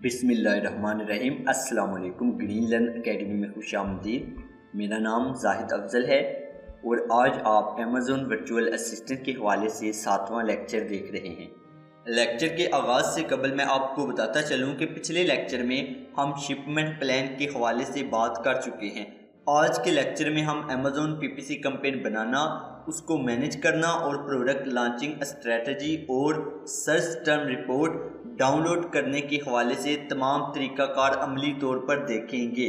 बिस्मिल्लाहिर्रहमानिर्रहीम। अस्सलाम वालेकुम। ग्रीन लर्न एकेडमी में खुश आमदीद। मेरा नाम जाहिद अफजल है और आज आप अमेज़न वर्चुअल असिस्टेंट के हवाले से 7वां लेक्चर देख रहे हैं। लेक्चर के आगाज़ से कबल मैं आपको बताता चलूँ कि पिछले लेक्चर में हम शिपमेंट प्लान के हवाले से बात कर चुके हैं। आज के लेक्चर में हम अमेज़न पीपीसी कैंपेन बनाना, उसको मैनेज करना और प्रोडक्ट लॉन्चिंग स्ट्रेटजी और सर्च टर्म रिपोर्ट डाउनलोड करने के हवाले से तमाम तरीक़ाकार अमली तौर पर देखेंगे।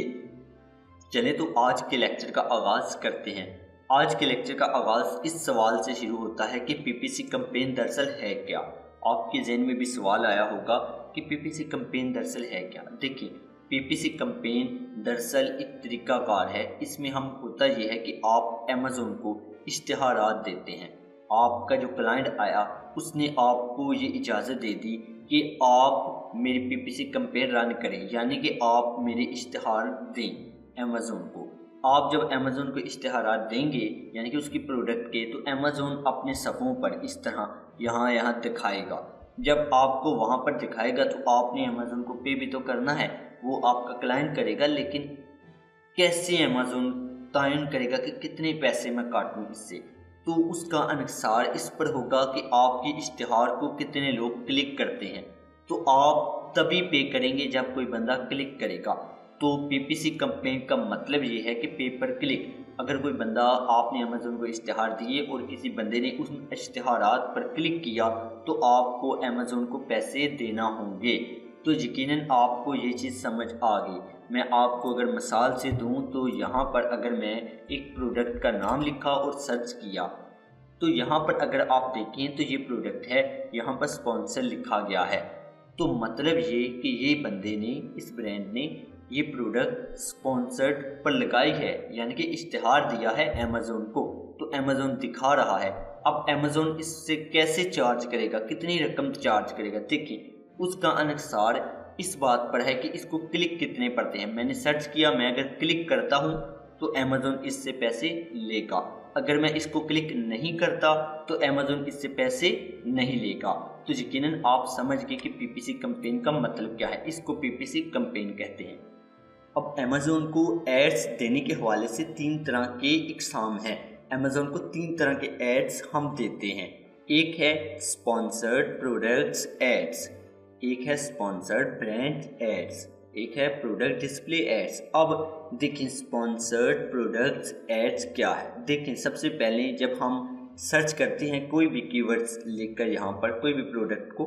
चलें तो आज के लेक्चर का आगाज़ करते हैं। आज के लेक्चर का आगाज़ इस सवाल से शुरू होता है कि पीपीसी कैंपेन दरअसल है क्या। आपके ज़हन में भी सवाल आया होगा कि पीपीसी कैंपेन दरअसल है क्या। देखिए, पीपीसी कैंपेन दरअसल एक तरीक़ाकार है। इसमें हम होता यह है कि आप अमेज़न को इश्तिहारात देते हैं। आपका जो क्लाइंट आया उसने आपको ये इजाज़त दे दी कि आप मेरी पीपीसी कैंपेन रन करें, यानी कि आप मेरे इश्तिहार दें अमेज़न को। आप जब अमेज़न को इश्तिहारात देंगे यानी कि उसकी प्रोडक्ट के, तो अमेज़न अपने सफ़ों पर इस तरह यहाँ दिखाएगा। जब आपको वहाँ पर दिखाएगा तो आपने अमेज़न को पे भी तो करना है, वो आपका क्लाइंट करेगा। लेकिन कैसे अमेज़न तयन करेगा कि कितने पैसे मैं काटूँ इससे, तो उसका अनुसार इस पर होगा कि आपके इश्तिहार को कितने लोग क्लिक करते हैं। तो आप तभी पे करेंगे जब कोई बंदा क्लिक करेगा। तो पीपीसी कैंपेन का मतलब ये है कि पे पर क्लिक। अगर कोई बंदा, आपने अमेज़न को इश्तिहार दिए और किसी बंदे ने उस इश्तिहारात पर क्लिक किया तो आपको अमेज़न को पैसे देना होंगे। तो यकीनन आपको ये चीज़ समझ आ गई। मैं आपको अगर मिसाल से दूं तो यहाँ पर अगर मैं एक प्रोडक्ट का नाम लिखा और सर्च किया तो यहाँ पर अगर आप देखें तो ये प्रोडक्ट है, यहाँ पर स्पॉन्सर लिखा गया है। तो मतलब ये कि ये बंदे ने, इस ब्रांड ने ये प्रोडक्ट स्पॉन्सर्ड पर लगाई है, यानी कि इश्तिहार दिया है अमेज़न को, तो अमेज़न दिखा रहा है। अब अमेज़न इससे कैसे चार्ज करेगा, कितनी रकम चार्ज करेगा, देखिए उसका अनुसार इस बात पर है कि इसको क्लिक कितने पड़ते हैं। मैंने सर्च किया, मैं अगर क्लिक करता हूँ तो अमेज़न इससे पैसे लेगा। अगर मैं इसको क्लिक नहीं करता तो अमेज़न इससे पैसे नहीं लेगा। तो यकीनन आप समझ गए कि पीपीसी कैंपेन का मतलब क्या है। इसको पीपीसी कैंपेन कहते हैं। अब अमेज़न को एड्स देने के हवाले से 3 तरह के इकसाम हैं। अमेज़न को 3 तरह के एड्स हम देते हैं। एक है स्पॉन्सर्ड प्रोडक्ट्स एड्स, एक है स्पॉन्सर्ड ब्रांड एड्स, एक है प्रोडक्ट डिस्प्ले एड्स। अब देखें स्पॉन्सर्ड प्रोडक्ट्स एड्स क्या है। देखें, सबसे पहले जब हम सर्च करते हैं कोई भी कीवर्ड्स लेकर यहाँ पर कोई भी प्रोडक्ट को,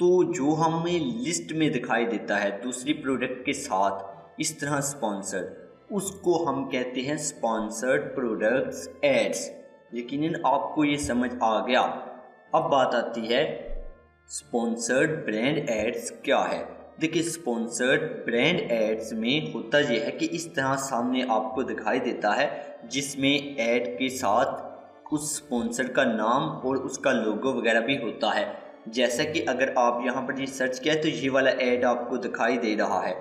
तो जो हमें लिस्ट में दिखाई देता है दूसरी प्रोडक्ट के साथ इस तरह स्पॉन्सर्ड, उसको हम कहते हैं स्पॉन्सर्ड प्रोडक्ट्स एड्स। यकीनन आपको ये समझ आ गया। अब बात आती है स्पॉन्सर्ड ब्रांड एड्स क्या है। देखिए, स्पॉन्सर्ड ब्रांड एड्स में होता यह है कि इस तरह सामने आपको दिखाई देता है जिसमें ऐड के साथ उस स्पॉन्सर का नाम और उसका लोगो वगैरह भी होता है। जैसा कि अगर आप यहाँ पर ये सर्च किया तो ये वाला ऐड आपको दिखाई दे रहा है,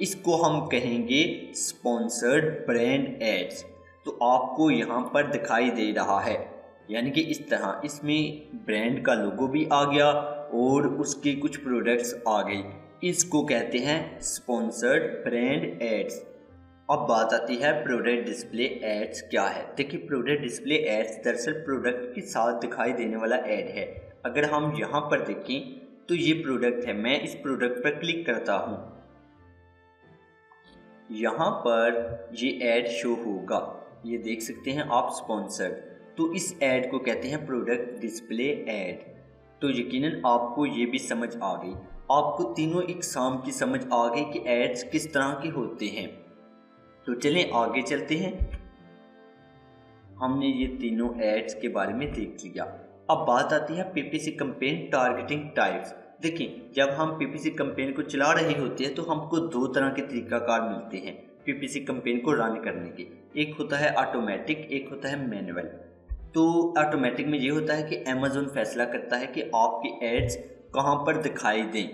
इसको हम कहेंगे स्पॉन्सर्ड ब्रांड एड्स। तो आपको यहाँ पर दिखाई दे रहा है, यानी कि इस तरह इसमें ब्रांड का लोगो भी आ गया और उसके कुछ प्रोडक्ट्स आ गई। इसको कहते हैं स्पॉन्सर्ड ब्रांड एड्स। अब बात आती है प्रोडक्ट डिस्प्ले एड्स क्या है। देखिए, प्रोडक्ट डिस्प्ले एड्स दरअसल प्रोडक्ट के साथ दिखाई देने वाला ऐड है। अगर हम यहाँ पर देखें तो ये प्रोडक्ट है, मैं इस प्रोडक्ट पर क्लिक करता हूँ, यहाँ पर ये ऐड शो होगा, ये देख सकते हैं आप स्पॉन्सर्ड। तो इस ऐड को कहते हैं प्रोडक्ट डिस्प्ले ऐड। तो यकीनन आपको ये भी समझ आ गई। आपको तीनों इकसाम की समझ आ गई कि एड्स किस तरह के होते हैं। तो चलें आगे चलते हैं। हमने ये तीनों एड्स के बारे में देख लिया। अब बात आती है पीपीसी कैंपेन टारगेटिंग टाइप्स। देखिए, जब हम पीपीसी कैंपेन को चला रहे होते हैं तो हमको 2 तरह के तरीक़ाकार मिलते हैं पीपीसी कैंपेन को रन करने के। एक होता है ऑटोमेटिक, एक होता है मैनुअल। तो ऑटोमेटिक में ये होता है कि अमेज़न फैसला करता है कि आपके एड्स कहाँ पर दिखाई दें,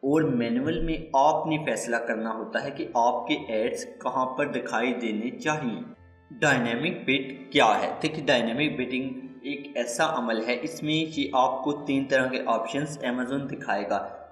और मैनुअल में आपने फैसला करना होता है कि आपके एड्स कहाँ पर दिखाई देने चाहिए। डायनेमिक बिड क्या है। देखिए, डायनेमिक बिडिंग एक ऐसा अमल है, इसमें कि आपको 3 तरह के ऑप्शंस अमेज़न दिखाएगा।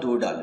$2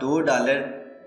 $2،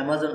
Amazon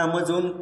Amazon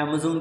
Amazon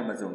Amazon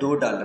$2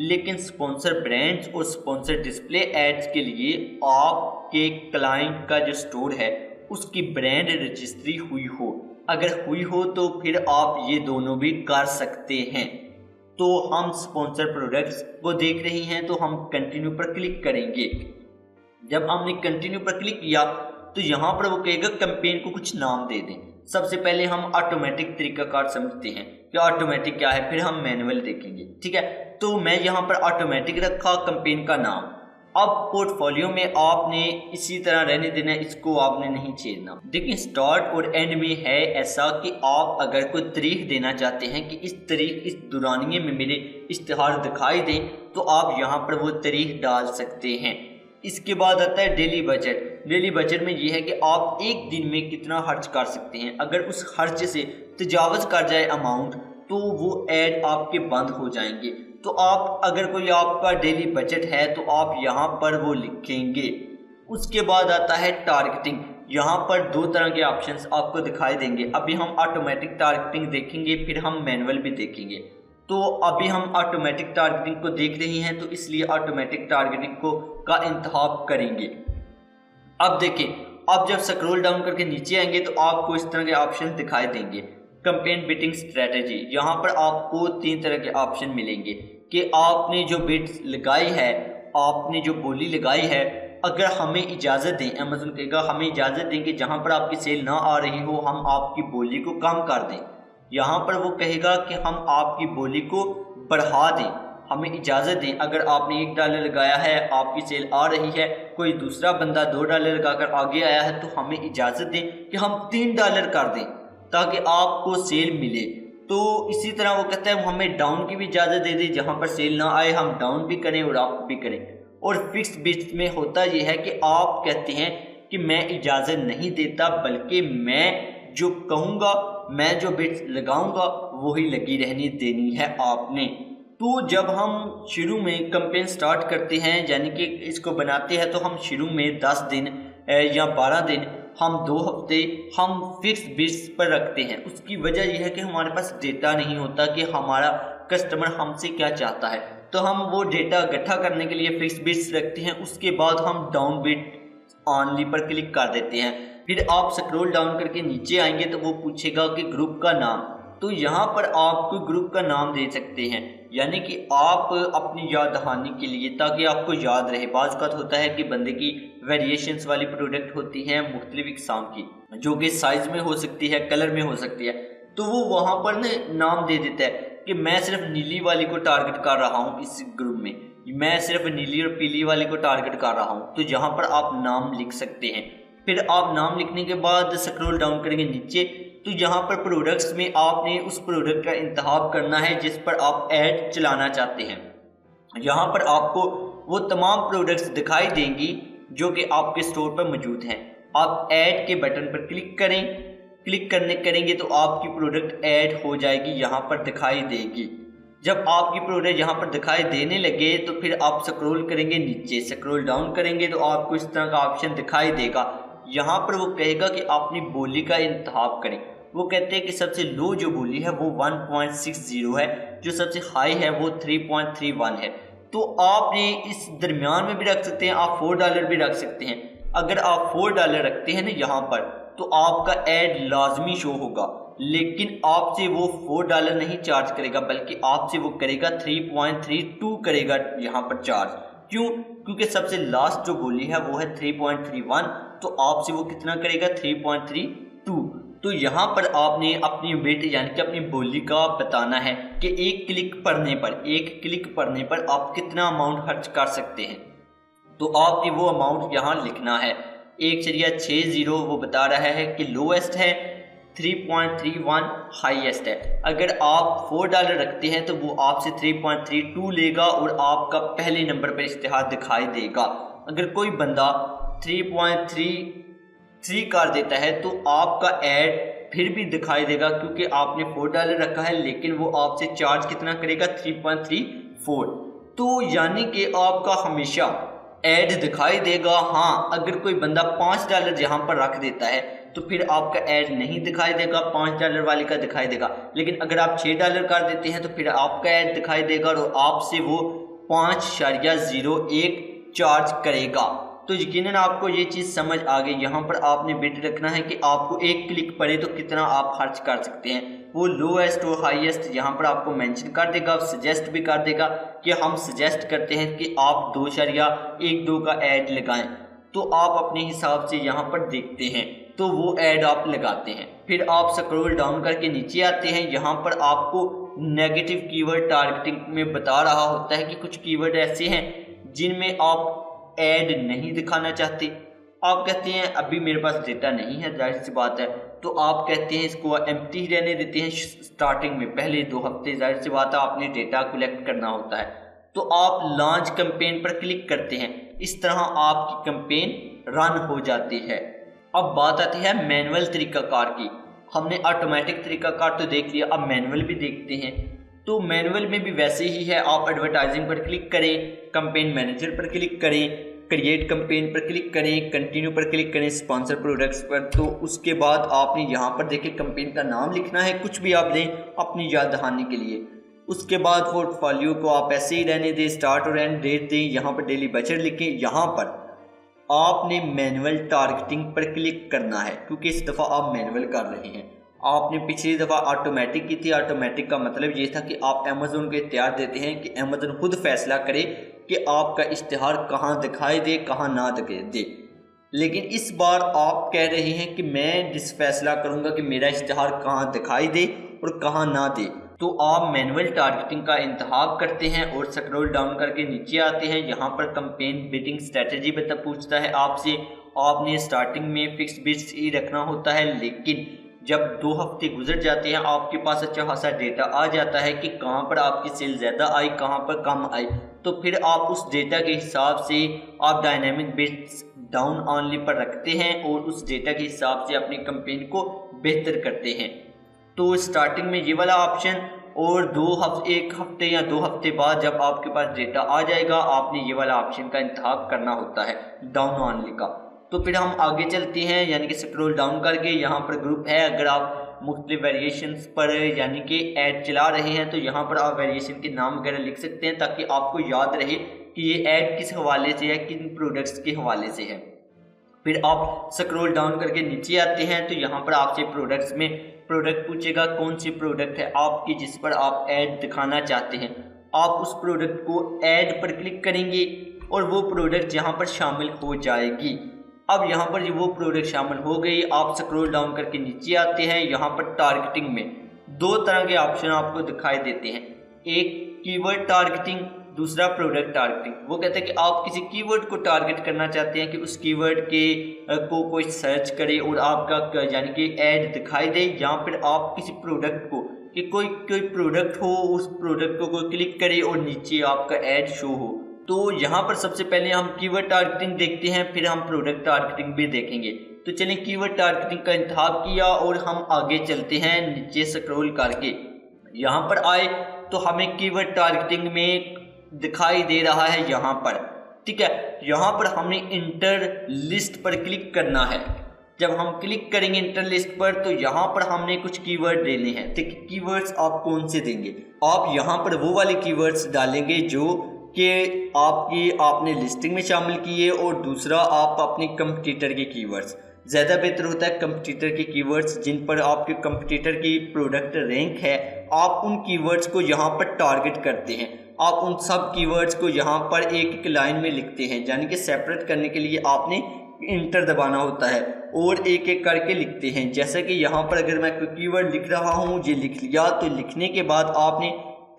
लेकिन स्पॉन्सर ब्रांड्स और स्पॉन्सर डिस्प्ले एड्स के लिए आपके क्लाइंट का जो स्टोर है उसकी ब्रांड रजिस्ट्री हुई हो, अगर हुई हो तो फिर आप ये दोनों भी कर सकते हैं। तो हम स्पॉन्सर प्रोडक्ट्स को देख रहे हैं तो हम कंटिन्यू पर क्लिक करेंगे। जब हमने कंटिन्यू पर क्लिक किया तो यहाँ पर वो कहेगा कैंपेन को कुछ नाम दे दें। सबसे पहले हम ऑटोमेटिक तरीकाकार समझते हैं कि ऑटोमेटिक क्या है, फिर हम मैनुअल देखेंगे, ठीक है। तो मैं यहाँ पर ऑटोमेटिक रखा कैंपेन का नाम। अब पोर्टफोलियो में आपने इसी तरह रहने देना, इसको आपने नहीं छेड़ना। देखिए स्टार्ट और एंड में है ऐसा कि आप अगर कोई तारीख देना चाहते हैं कि इस तारीख इस दुरानिये में मेरे इश्तिहार दिखाई दें तो आप यहाँ पर वो तारीख डाल सकते हैं। इसके बाद आता है डेली बजट। डेली बजट में ये है कि आप एक दिन में कितना खर्च कर सकते हैं। अगर उस खर्च से तजावज़ कर जाए अमाउंट तो वो ऐड आपके बंद हो जाएंगे। तो आप अगर कोई आपका डेली बजट है तो आप यहाँ पर वो लिखेंगे। उसके बाद आता है टारगेटिंग। यहाँ पर दो तरह के ऑप्शंस आपको दिखाई देंगे। अभी हम ऑटोमेटिक टारगेटिंग देखेंगे, फिर हम मैनुअल भी देखेंगे। तो अभी हम ऑटोमेटिक टारगेटिंग को देख रहे हैं तो इसलिए ऑटोमेटिक टारगेटिंग का इंतखाब करेंगे। अब देखिए, अब जब स्क्रॉल डाउन करके नीचे आएंगे तो आपको इस तरह के ऑप्शन दिखाई देंगे। कैंपेन बिटिंग स्ट्रेटजी, यहाँ पर आपको 3 तरह के ऑप्शन मिलेंगे कि आपने जो बिट्स लगाई है, आपने जो बोली लगाई है, अगर हमें इजाज़त दें, अमेज़न कहेगा हमें इजाज़त दें कि जहाँ पर आपकी सेल ना आ रही हो हम आपकी बोली को कम कर दें। यहाँ पर वो कहेगा कि हम आपकी बोली को बढ़ा दें, हमें इजाज़त दें। अगर आपने $1 लगाया है, आपकी सेल आ रही है, कोई दूसरा बंदा $2 लगाकर आगे आया है तो हमें इजाज़त दें कि हम $3 कर दें ताकि आपको सेल मिले। तो इसी तरह वो कहता है हमें डाउन की भी इजाज़त दे दें, जहाँ पर सेल ना आए हम डाउन भी करें और अप भी करें। और फिक्स बिट्स में होता यह है कि आप कहते हैं कि मैं इजाज़त नहीं देता, बल्कि मैं जो कहूँगा, मैं जो बिट्स लगाऊंगा वही लगी रहनी देनी है आपने। तो जब हम शुरू में कैंपेन स्टार्ट करते हैं, यानी कि इसको बनाते हैं, तो हम शुरू में 10 दिन या 12 दिन, हम 2 हफ्ते हम फिक्स बिट्स पर रखते हैं। उसकी वजह यह है कि हमारे पास डेटा नहीं होता कि हमारा कस्टमर हमसे क्या चाहता है, तो हम वो डेटा इकट्ठा करने के लिए फिक्स बिट्स रखते हैं। उसके बाद हम डाउन बिट ऑनली पर क्लिक कर देते हैं। फिर आप स्क्रॉल डाउन करके नीचे आएंगे तो वो पूछेगा कि ग्रुप का नाम, तो यहाँ पर आप कोई ग्रुप का नाम दे सकते हैं, यानी कि आप अपनी याद दहानी के लिए, ताकि आपको याद रहे। बाज़ औक़ात होता है कि बंदे की वेरिएशंस वाली प्रोडक्ट होती हैं मुख्तलिफ इक़साम की, जो कि साइज़ में हो सकती है, कलर में हो सकती है, तो वो वहाँ पर नाम दे देता है कि मैं सिर्फ नीली वाली को टारगेट कर रहा हूँ, इस ग्रुप में मैं सिर्फ नीली और पीली वाली को टारगेट कर रहा हूँ। तो यहाँ पर आप नाम लिख सकते हैं। फिर आप नाम लिखने के बाद स्क्रॉल डाउन करेंगे नीचे तो यहाँ पर प्रोडक्ट्स में आपने उस प्रोडक्ट का इंतखाब करना है जिस पर आप ऐड चलाना चाहते हैं। यहाँ पर आपको वो तमाम प्रोडक्ट्स दिखाई देंगी जो कि आपके स्टोर पर मौजूद हैं। आप ऐड के बटन पर क्लिक करें, क्लिक करेंगे तो आपकी प्रोडक्ट ऐड हो जाएगी, यहाँ पर दिखाई देगी। जब आपकी प्रोडक्ट यहाँ पर दिखाई देने लगे तो फिर आप स्क्रॉल करेंगे नीचे, स्क्रॉल डाउन करेंगे तो आपको इस तरह का ऑप्शन दिखाई देगा। यहाँ पर वो कहेगा कि अपनी बोली का इंतखाब करें। वो कहते हैं कि सबसे लो जो बोली है वो 1.60 है, जो सबसे हाई है वो 3.31 है। तो आपने इस दरमियान में भी रख सकते हैं, आप $4 भी रख सकते हैं। अगर आप $4 रखते हैं ना यहाँ पर, तो आपका ऐड लाजमी शो होगा, लेकिन आपसे वो $4 नहीं चार्ज करेगा, बल्कि आपसे वो करेगा 3.32 करेगा यहाँ पर चार्ज। क्यों? क्योंकि सबसे लास्ट जो बोली है वो है 3.31, तो आपसे वो कितना करेगा 3.32। तो यहाँ पर आपने अपनी वेट यानी कि अपनी बोली का बताना है कि एक क्लिक पढ़ने पर आप कितना अमाउंट खर्च कर सकते हैं। तो आपने वो अमाउंट यहाँ लिखना है। 1.60 वो बता रहा है कि लोएस्ट है, 3.31 हाईएस्ट है। अगर आप $4 रखते हैं तो वो आपसे 3.32 लेगा और आपका पहले नंबर पर इश्तिहार दिखाई देगा। अगर कोई बंदा 3.33 कर देता है तो आपका ऐड फिर भी दिखाई देगा, क्योंकि आपने $4 रखा है, लेकिन वो आपसे चार्ज कितना करेगा 3.34। तो यानी कि आपका हमेशा ऐड दिखाई देगा। हाँ, अगर कोई बंदा $5 यहाँ पर रख देता है तो फिर आपका ऐड नहीं दिखाई देगा, $5 वाले का दिखाई देगा। लेकिन अगर आप $6 कर देते हैं तो फिर आपका ऐड दिखाई देगा और आपसे वो 5.01 चार्ज करेगा। तो यकीनन आपको ये चीज़ समझ आ गई। यहाँ पर आपने बिट रखना है कि आपको एक क्लिक पड़े तो कितना आप खर्च कर सकते हैं। वो लोएस्ट और हाईएस्ट यहाँ पर आपको मेंशन कर देगा, सजेस्ट भी कर देगा कि हम सजेस्ट करते हैं कि आप 2.12 का ऐड लगाएं। तो आप अपने हिसाब से यहाँ पर देखते हैं तो वो ऐड आप लगाते हैं। फिर आप स्क्रॉल डाउन करके नीचे आते हैं। यहाँ पर आपको नेगेटिव कीवर्ड टारगेटिंग में बता रहा होता है कि कुछ कीवर्ड ऐसे हैं जिनमें आप ऐड नहीं दिखाना चाहते। आप कहते हैं अभी मेरे पास डेटा नहीं है, जाहिर सी बात है, तो आप कहते हैं इसको एम्प्टी ही रहने देते हैं। स्टार्टिंग में पहले 2 हफ्ते जाहिर सी बात है आपने डेटा कलेक्ट करना होता है। तो आप लॉन्च कैंपेन पर क्लिक करते हैं। इस तरह आपकी कैंपेन रन हो जाती है। अब बात आती है मैनुअल तरीकाकार की। हमने ऑटोमेटिक तरीकाकार तो देख लिया, अब मैनुअल भी देखते हैं। तो मैनुअल में भी वैसे ही है। आप एडवर्टाइजिंग पर क्लिक करें, कैंपेन मैनेजर पर क्लिक करें, क्रिएट कैंपेन पर क्लिक करें, कंटिन्यू पर क्लिक करें, स्पॉन्सर प्रोडक्ट्स पर। तो उसके बाद आपने यहाँ पर देखिए कैंपेन का नाम लिखना है, कुछ भी आप लें अपनी याद दहानी के लिए। उसके बाद पोर्टफोलियो को आप ऐसे ही रहने दें, स्टार्ट और एंड डेट दें, यहाँ पर डेली बजट लिखें। यहाँ पर आपने मैनुअल टारगेटिंग पर क्लिक करना है क्योंकि इस दफ़ा आप मैनुअल कर रहे हैं। आपने पिछली दफ़ा ऑटोमेटिक की थी। ऑटोमेटिक का मतलब ये था कि आप अमेज़न को इख्तियार देते हैं कि अमेज़न खुद फैसला करे कि आपका इश्तिहार कहाँ दिखाई दे, कहाँ ना दे। लेकिन इस बार आप कह रहे हैं कि मैं जिस फैसला करूँगा कि मेरा इश्तिहार कहाँ दिखाई दे और कहाँ ना दे। तो आप मैनुअल टारगेटिंग का इंतखाब करते हैं और स्क्रॉल डाउन करके नीचे आते हैं। यहाँ पर कैंपेन बिडिंग स्ट्रेटजी बता पूछता है आपसे। आपने स्टार्टिंग में फिक्स बिड्स ही रखना होता है, लेकिन जब 2 हफ्ते गुजर जाते हैं आपके पास अच्छा खासा डेटा आ जाता है कि कहाँ पर आपकी सेल ज़्यादा आई, कहाँ पर कम आई। तो फिर आप उस डेटा के हिसाब से आप डायनामिक बिड्स डाउन ऑनली पर रखते हैं और उस डेटा के हिसाब से अपनी कैंपेन को बेहतर करते हैं। तो स्टार्टिंग में ये वाला ऑप्शन और 1 हफ्ते या 2 हफ्ते बाद जब आपके पास डेटा आ जाएगा आपने ये वाला ऑप्शन का इंतखाब करना होता है, डाउन ऑनली का। तो फिर हम आगे चलते हैं, यानी कि स्क्रॉल डाउन करके यहाँ पर ग्रुप है। अगर आप मुख्तलिफ वेरिएशंस पर यानी कि ऐड चला रहे हैं तो यहाँ पर आप वेरिएशन के नाम वगैरह लिख सकते हैं ताकि आपको याद रहे कि ये ऐड किस हवाले से है, किन प्रोडक्ट्स के हवाले से है। फिर आप स्क्रॉल डाउन करके नीचे आते हैं तो यहाँ पर आपसे प्रोडक्ट्स में प्रोडक्ट पूछेगा कौन सी प्रोडक्ट है आपकी जिस पर आप ऐड दिखाना चाहते हैं। आप उस प्रोडक्ट को ऐड पर क्लिक करेंगे और वो प्रोडक्ट यहाँ पर शामिल हो जाएगी। अब यहाँ पर वो प्रोडक्ट शामिल हो गई। आप स्क्रॉल डाउन करके नीचे आते हैं। यहाँ पर टारगेटिंग में 2 तरह के ऑप्शन आपको दिखाई देते हैं, एक कीवर्ड टारगेटिंग, दूसरा प्रोडक्ट टारगेटिंग। वो कहते हैं कि आप किसी कीवर्ड को टारगेट करना चाहते हैं कि उस कीवर्ड के को कोई सर्च करे और आपका यानी कि ऐड दिखाई दे, या फिर आप किसी प्रोडक्ट को कि कोई प्रोडक्ट हो उस प्रोडक्ट को कोई क्लिक करे और नीचे आपका ऐड शो हो। तो यहाँ पर सबसे पहले हम कीवर्ड टारगेटिंग देखते हैं, फिर हम प्रोडक्ट टारगेटिंग भी देखेंगे। तो चलिए कीवर्ड टारगेटिंग का इंतखाब किया और हम आगे चलते हैं नीचे स्क्रॉल करके। यहाँ पर आए तो हमें कीवर्ड टारगेटिंग में दिखाई दे रहा है यहाँ पर, ठीक है। यहाँ पर हमें इंटर लिस्ट पर क्लिक करना है। जब हम क्लिक करेंगे इंटर लिस्ट पर तो यहाँ पर हमने कुछ कीवर्ड देने हैं। ठीक, कीवर्ड्स आप कौन से देंगे? आप यहाँ पर वो वाले कीवर्ड्स डालेंगे जो कि आपने लिस्टिंग में शामिल किए, और दूसरा आप अपने कंपटीटर के कीवर्ड्स। ज़्यादा बेहतर होता है कंपटीटर के कीवर्ड्स जिन पर आपके कंपटीटर की प्रोडक्ट रैंक है, आप उन कीवर्ड्स को यहाँ पर टारगेट करते हैं। आप उन सब कीवर्ड्स को यहाँ पर एक एक लाइन में लिखते हैं, यानी कि सेपरेट करने के लिए आपने इंटर दबाना होता है और एक एक करके लिखते हैं। जैसा कि यहाँ पर अगर मैं कोई कीवर्ड लिख रहा हूँ, ये लिख लिया, तो लिखने के बाद आपने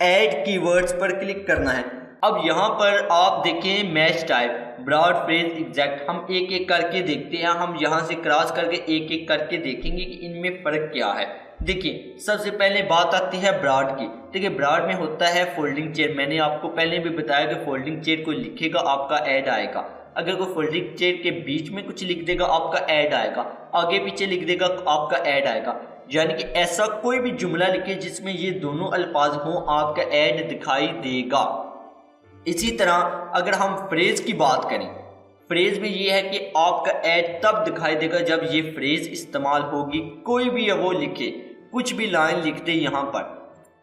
ऐड कीवर्ड्स पर क्लिक करना है। अब यहाँ पर आप देखें match type, broad, phrase, exact, हम एक एक करके देखते हैं। हम यहाँ से क्रॉस करके एक एक करके देखेंगे कि इनमें फ़र्क क्या है। देखिए सबसे पहले बात आती है ब्रॉड की। देखिए ब्रॉड में होता है फोल्डिंग चेयर। मैंने आपको पहले भी बताया कि फोल्डिंग चेयर को लिखेगा आपका ऐड आएगा। अगर कोई फोल्डिंग चेयर के बीच में कुछ लिख देगा आपका ऐड आएगा, आगे पीछे लिख देगा आपका ऐड आएगा। यानी कि ऐसा कोई भी जुमला लिखे जिसमें ये दोनों अल्फाज हों, आपका ऐड दिखाई देगा। इसी तरह अगर हम फ्रेज की बात करें, फ्रेज में ये है कि आपका ऐड तब दिखाई देगा जब ये फ्रेज इस्तेमाल होगी। कोई भी वो लिखे, कुछ भी लाइन लिख दे यहाँ पर,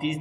30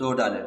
$2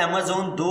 Amazon 2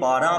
12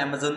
Amazon